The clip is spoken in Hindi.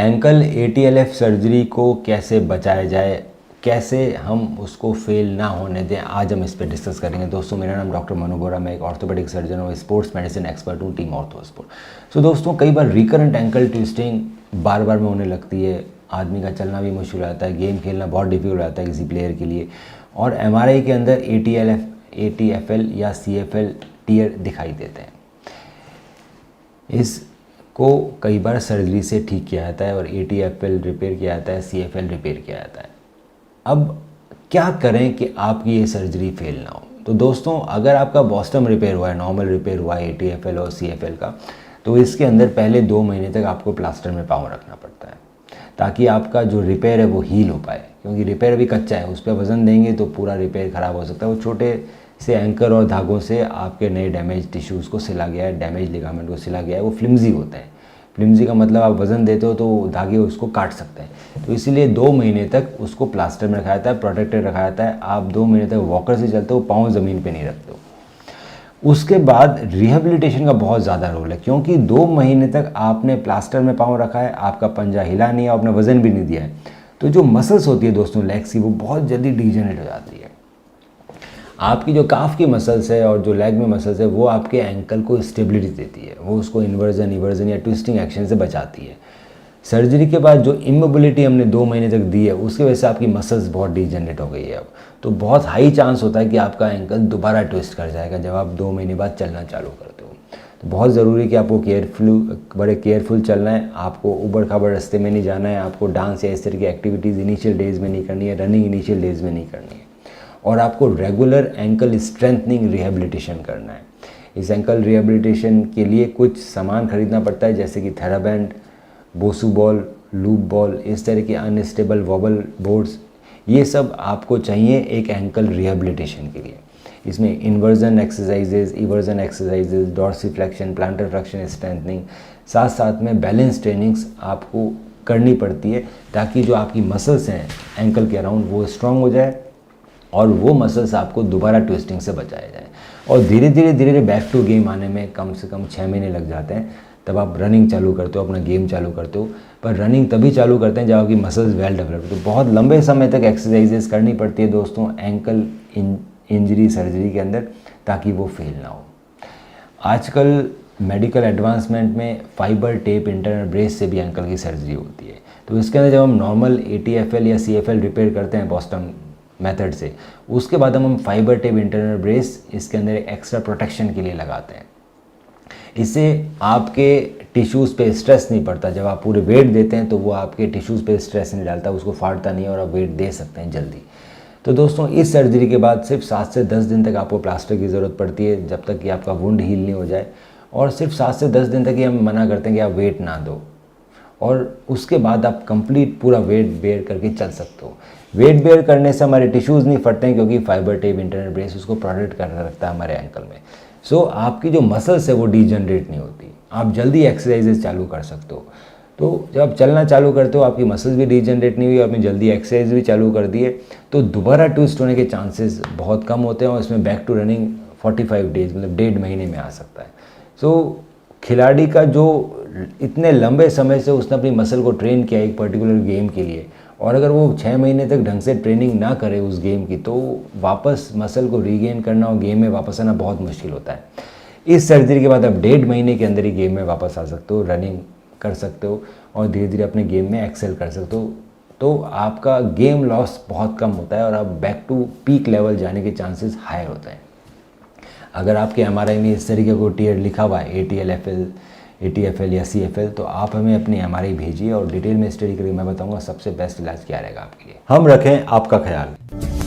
एंकल ATLF सर्जरी को कैसे बचाया जाए, कैसे हम उसको फेल ना होने दें, आज हम इस पर डिस्कस करेंगे। दोस्तों मेरा नाम डॉक्टर मनु बोरा, मैं एक ऑर्थोपेडिक सर्जन और स्पोर्ट्स मेडिसिन एक्सपर्ट हूँ, टीम ऑर्थोस्पोर्ट। सो दोस्तों कई बार रिकरेंट एंकल ट्विस्टिंग बार बार में होने लगती है, आदमी का चलना भी मुश्किल हो जाता है, गेम खेलना बहुत डिफिकल्ट हो जाता है किसी प्लेयर के लिए, और MRI के अंदर ATFL या CFL टीयर दिखाई देते हैं। इसको कई बार सर्जरी से ठीक किया जाता है और ATFL रिपेयर किया जाता है, CFL रिपेयर किया जाता है। अब क्या करें कि आपकी ये सर्जरी फेल ना हो। तो दोस्तों अगर आपका बॉस्टम रिपेयर हुआ है, नॉर्मल रिपेयर हुआ है ATFL और CFL का, तो इसके अंदर पहले 2 महीने तक आपको प्लास्टर में पाँव रखना पड़ता है ताकि आपका जो रिपेयर है वो हील हो पाए, क्योंकि रिपेयर अभी कच्चा है, उस पर वज़न देंगे तो पूरा रिपेयर ख़राब हो सकता है। वो छोटे से एंकर और धागों से आपके नए डैमेज टिश्यूज़ को सिला गया है, डैमेज लिगामेंट को सिला गया है, वो फ्लिम्जी होते हैं। फ्लिम्जी का मतलब आप वज़न देते हो तो धागे उसको काट सकते हैं, तो इसीलिए 2 महीने तक उसको प्लास्टर में रखा जाता है, प्रोटेक्टेड रखा जाता है। आप 2 महीने तक वॉकर से चलते हो, पाँव ज़मीन पे नहीं रखते हो। उसके बाद रिहेबिलिटेशन का बहुत ज़्यादा रोल है, क्योंकि 2 महीने तक आपने प्लास्टर में पाँव रखा है, आपका पंजा हिला नहीं है, आपने वज़न भी नहीं दिया है, तो जो मसल्स होती है दोस्तों लेग्स की, वो बहुत जल्दी डिजेनरेट हो जाती है। आपकी जो काफ की मसल्स है और जो लेग में मसल्स है वो आपके एंकल को स्टेबिलिटी देती है, वो उसको इन्वर्जन या ट्विस्टिंग एक्शन से बचाती है। सर्जरी के बाद जो इमोबिलिटी हमने 2 महीने तक दी है उसकी वजह से आपकी मसल्स बहुत डिजेनरेट हो गई है अब, तो बहुत हाई चांस होता है कि आपका एंकल दोबारा ट्विस्ट कर जाएगा जब आप 2 महीने बाद चलना चालू करते हो। तो बहुत ज़रूरी है कि आपको बड़े केयरफुल चलना है, आपको उबड़ खाबड़ रास्ते में नहीं जाना है, आपको डांस या इस तरह की एक्टिविटीज़ इनिशियल डेज़ में नहीं करनी है, रनिंग इनिशियल डेज़ में नहीं करनी है, और आपको रेगुलर एंकल स्ट्रेंथनिंग रिहेबिलिटेशन करना है। इस एंकल रिहेबिलिटेशन के लिए कुछ सामान खरीदना पड़ता है, जैसे कि थेराबैंड, बोसू बॉल, लूप बॉल, इस तरह के अनस्टेबल वॉबल बोर्ड्स, ये सब आपको चाहिए एक एंकल रिहेबिलिटेशन के लिए। इसमें inversion exercises, eversion exercises, dorsiflexion, plantar flexion strengthening, साथ साथ में बैलेंस ट्रेनिंग्स आपको करनी पड़ती है ताकि जो आपकी मसल्स हैं एंकल के अराउंड वो स्ट्रॉन्ग हो जाए और वो मसल्स आपको दोबारा ट्विस्टिंग से बचाया जाए। और धीरे धीरे बैक टू गेम आने में कम से कम 6 महीने लग जाते हैं। तब आप रनिंग चालू करते हो, अपना गेम चालू करते हो, पर रनिंग तभी चालू करते हैं जब आपकी मसल्स वेल डेवलप्ड। तो बहुत लंबे समय तक एक्सरसाइजेस करनी पड़ती है दोस्तों एंकल इंजरी सर्जरी के अंदर, ताकि वो फेल ना हो। आजकल मेडिकल एडवांसमेंट में फाइबर टेप इंटरनल ब्रेस से भी एंकल की सर्जरी होती है। तो इसके अंदर जब हम नॉर्मल ATFL या CFL रिपेयर करते हैं बॉस्टम मेथड से, उसके बाद हम फाइबर टेप इंटरनल ब्रेस इसके अंदर एक्स्ट्रा प्रोटेक्शन के लिए लगाते हैं। इससे आपके टिश्यूज़ पे स्ट्रेस नहीं पड़ता, जब आप पूरे वेट देते हैं तो वो आपके टिश्यूज़ पे स्ट्रेस नहीं डालता, उसको फाड़ता नहीं है और आप वेट दे सकते हैं जल्दी। तो दोस्तों इस सर्जरी के बाद सिर्फ 7 से 10 दिन तक आपको प्लास्टर की ज़रूरत पड़ती है, जब तक कि आपका वुंड हील नहीं हो जाए, और सिर्फ 7 से 10 दिन तक ही हम मना करते हैं कि आप वेट ना दो, और उसके बाद आप कंप्लीट पूरा वेट बेयर करके चल सकते हो। वेट बेयर करने से हमारे टिश्यूज़ नहीं फटते हैं, क्योंकि फाइबर टेप इंटरनल ब्रेस उसको प्रोटेक्ट कर रखता है हमारे एंकल में। सो आपकी जो मसल्स है वो डिजनरेट नहीं होती, आप जल्दी एक्सरसाइजेज चालू कर सकते हो। तो जब आप चलना चालू करते हो आपकी मसल्स भी डिजनरेट नहीं हुई, आपने जल्दी एक्सरसाइज भी चालू कर दिए, तो दोबारा ट्विस्ट होने के चांसेस बहुत कम होते हैं, और इसमें बैक टू रनिंग 45 डेज मतलब 1.5 महीने में आ सकता है। सो खिलाड़ी का जो इतने लंबे समय से उसने अपनी मसल को ट्रेन किया एक पर्टिकुलर गेम के लिए, और अगर वो 6 महीने तक ढंग से ट्रेनिंग ना करे उस गेम की, तो वापस मसल को रीगेन करना और गेम में वापस आना बहुत मुश्किल होता है। इस सर्जरी के बाद आप 1.5 महीने के अंदर ही गेम में वापस आ सकते हो, रनिंग कर सकते हो और धीरे धीरे अपने गेम में एक्सेल कर सकते हो। तो आपका गेम लॉस बहुत कम होता है और आप बैक टू पीक लेवल जाने के चांसेस हाई होते हैं। अगर आपके MRI में इस तरीके को टीयर लिखा हुआ है ATFL या CFL, तो आप हमें अपनी MRI भेजिए और डिटेल में स्टडी करके मैं बताऊंगा सबसे बेस्ट इलाज क्या रहेगा आपके लिए। हम रखें आपका ख्याल।